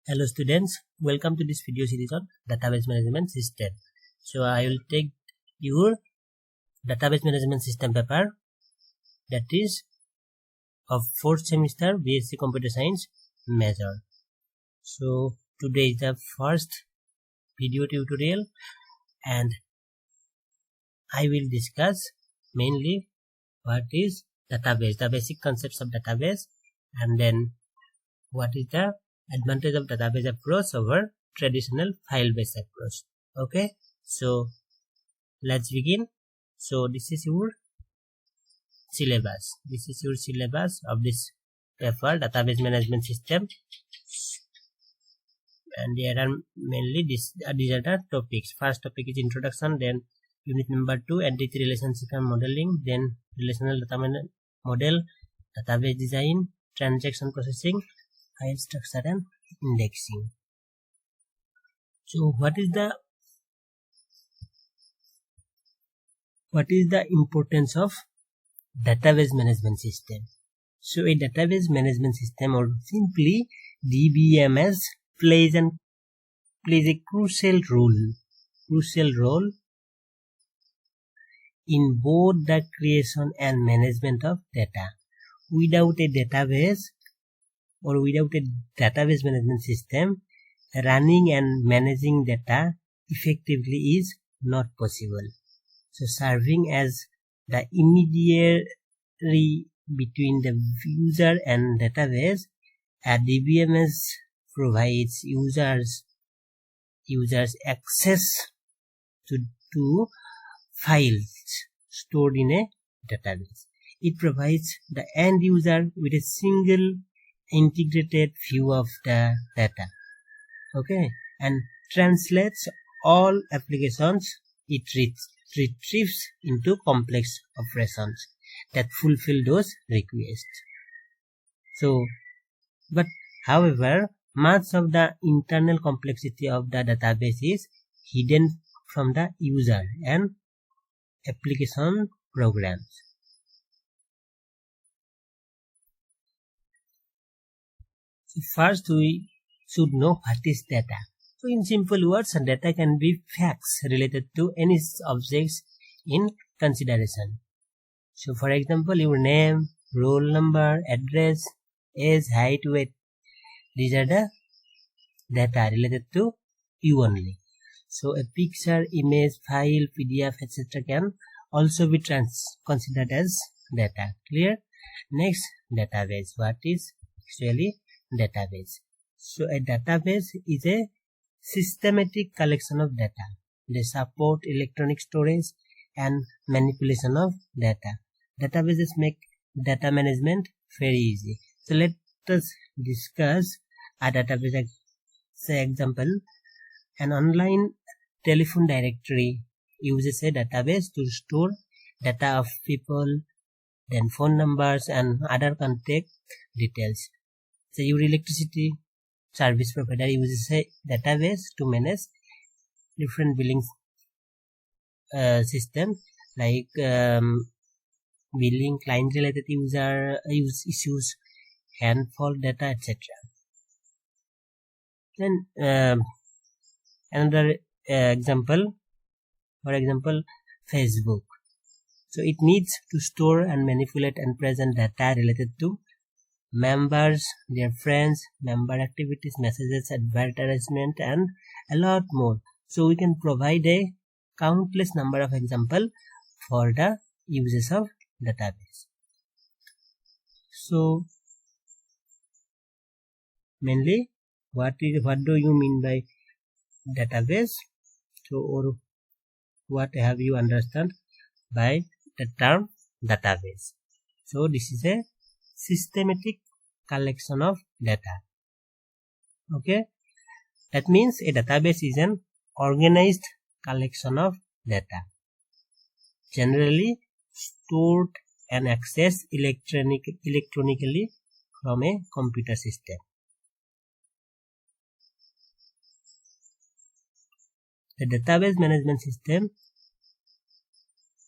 Hello students, welcome to this video series on database management system. So I will take your database management system paper, that is of 4th semester BSc Computer Science major. So today is the first video tutorial and I will discuss mainly what is database, the basic concepts of database, and then what is the advantage of database approach over traditional file-based approach. Okay, so let's begin. So this is your syllabus. This is your syllabus of this paper, database management system, and there are mainly these are the topics. First topic is introduction, then unit number 2 entity relationship and modeling, then relational data model, database design, transaction processing, file structure and indexing. So what is the importance of database management system? So a database management system, or simply DBMS, plays a crucial role in both the creation and management of data. Without a database or without a database management system, running and managing data effectively is not possible. So serving as the intermediary between the user and database, a DBMS provides users access to files stored in a database. It provides the end user with a single integrated view of the data, okay, and translates all applications it retrieves into complex operations that fulfill those requests. So, but however, much of the internal complexity of the database is hidden from the user and application programs. So first we should know what is data. So in simple words, data can be facts related to any objects in consideration. So for example, your name, roll number, address, age, height, weight. These are the data related to you only. So a picture, image, file, PDF, etc. can also be considered as data. Clear? Next, database. What is actually database? So a database is a systematic collection of data. They support electronic storage and manipulation of data. Databases make data management very easy. So let us discuss a database. Say example, an online telephone directory uses a database to store data of people, then phone numbers and other contact details. So your electricity service provider uses a database to manage different billing systems like billing, client related use issues, handful data, etc. Then another example, for example, Facebook. So it needs to store and manipulate and present data related to members, their friends, member activities, messages, advertisement, and a lot more. So we can provide a countless number of examples for the uses of database. So mainly, what do you mean by database? So, or what have you understand by the term database? So this is a systematic collection of data. Okay, that means a database is an organized collection of data, generally stored and accessed electronically from a computer system. The database management system,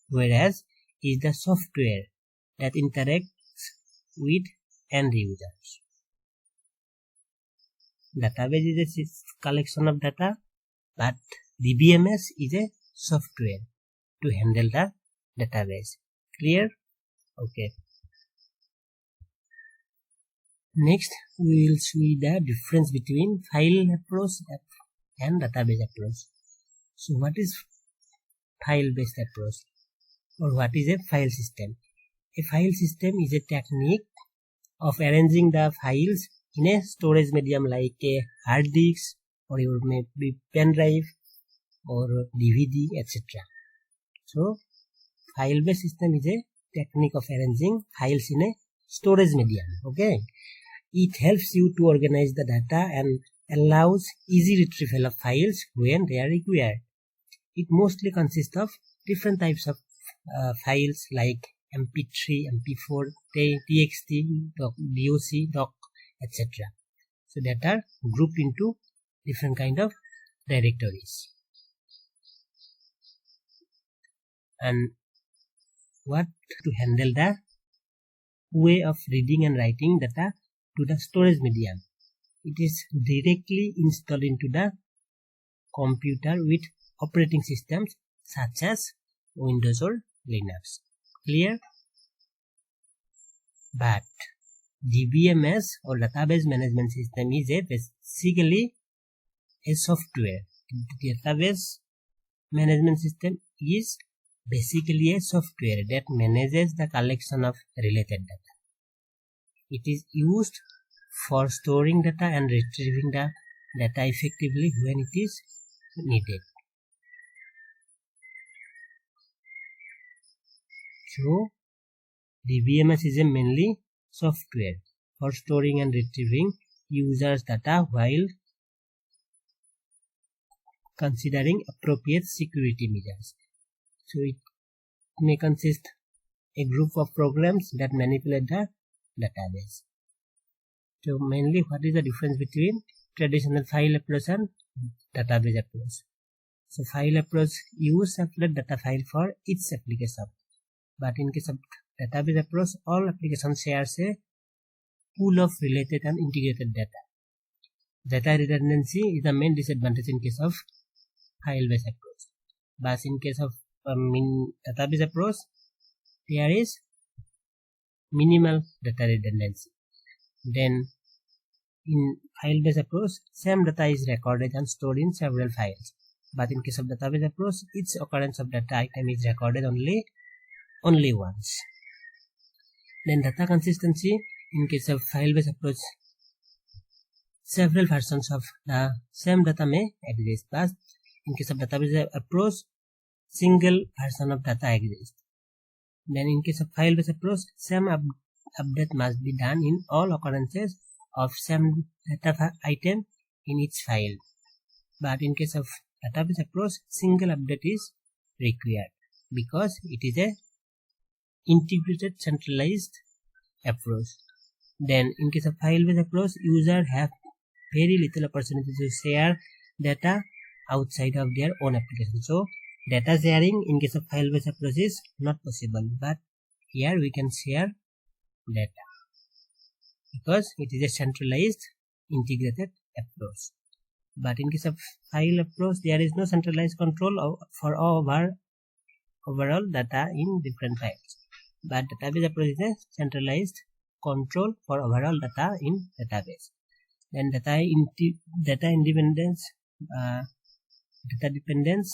whereas, is the software that interacts with end users. database is a collection of data, but DBMS is a software to handle the database. Clear? Okay. Next, we will see the difference between file approach and database approach. So, what is file-based approach, or what is a file system? A file system is a technique of arranging the files in a storage medium like a hard disk, or it may be pen drive or DVD, etc. So, file-based system is a technique of arranging files in a storage medium. Okay, it helps you to organize the data and allows easy retrieval of files when they are required. It mostly consists of different types of files like MP3, MP4, TXT, doc, doc, etc. So that are grouped into different kind of directories. And what to handle the way of reading and writing data to the storage medium. It is directly installed into the computer with operating systems such as Windows or Linux. Clear? But DBMS or database management system is basically a software. The database management system is basically a software that manages the collection of related data. It is used for storing data and retrieving the data effectively when it is needed. So, DBMS is a mainly software for storing and retrieving users' data while considering appropriate security measures. So, it may consist a group of programs that manipulate the database. So, mainly what is the difference between traditional file approach and database approach? So, file approach use separate data file for each application. But in case of database approach, all applications shares a pool of related and integrated data. Data redundancy is the main disadvantage in case of file-based approach. But in case of database approach, there is minimal data redundancy. Then in file-based approach, same data is recorded and stored in several files. But in case of database approach, each occurrence of data item is recorded only once. Then data consistency. In case of file-based approach, several versions of the same data may exist, but in case of database approach, single version of data exists. Then in case of file-based approach, same update must be done in all occurrences of same data item in each file. But in case of database approach, single update is required because it is a integrated centralized approach. Then in case of file-based approach, users have very little opportunity to share data outside of their own application. So data sharing in case of file-based approach is not possible, but here we can share data because it is a centralized integrated approach. But in case of file approach, there is no centralized control for overall data in different files. But database approach is a centralized control for overall data in database. Then data independence, data dependence,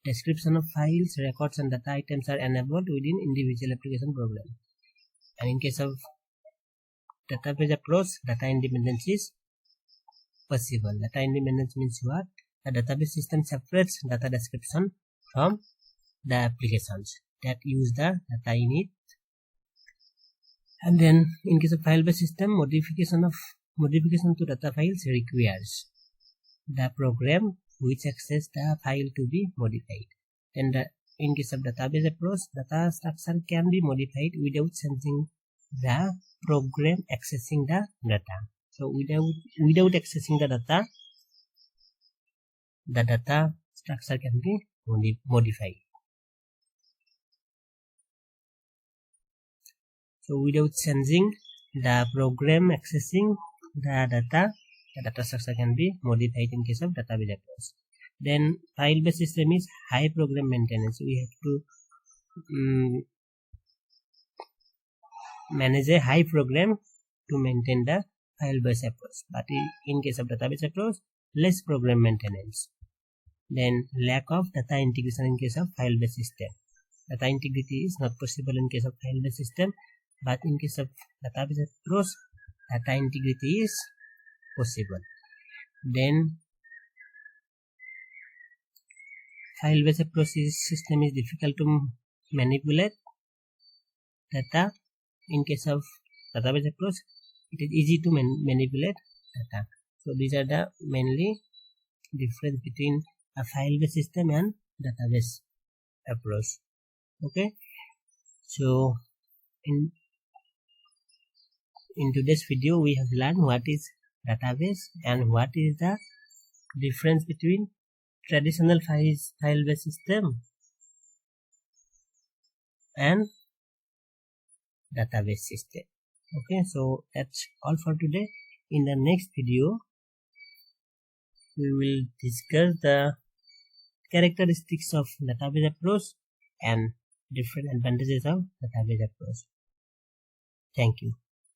description of files, records and data items are enabled within individual application program. And in case of database approach, data independence is possible. Data independence means what? The database system separates data description from the applications that use the data in it. And then in case of file-based system, modification to data files requires the program which access the file to be modified. Then in case of database approach, data structure can be modified without changing the program accessing the data. So without accessing the data structure can be modified. So without changing the program accessing the data structure can be modified in case of database approach. Then file-based system is high program maintenance. We have to manage a high program to maintain the file-based approach, but in case of database approach, less program maintenance. Then lack of data integration in case of file-based system. Data integrity is not possible in case of file-based system, but in case of database approach, data integrity is possible. Then file-based approach system is difficult to manipulate data. In case of database approach, it is easy to manipulate data. So these are the mainly difference between a file-based system and database approach. Okay, so in today's video we have learned what is database and what is the difference between traditional file-based system and database system. Okay, so that's all for today. In the next video we will discuss the characteristics of database approach and different advantages of database approach. Thank you.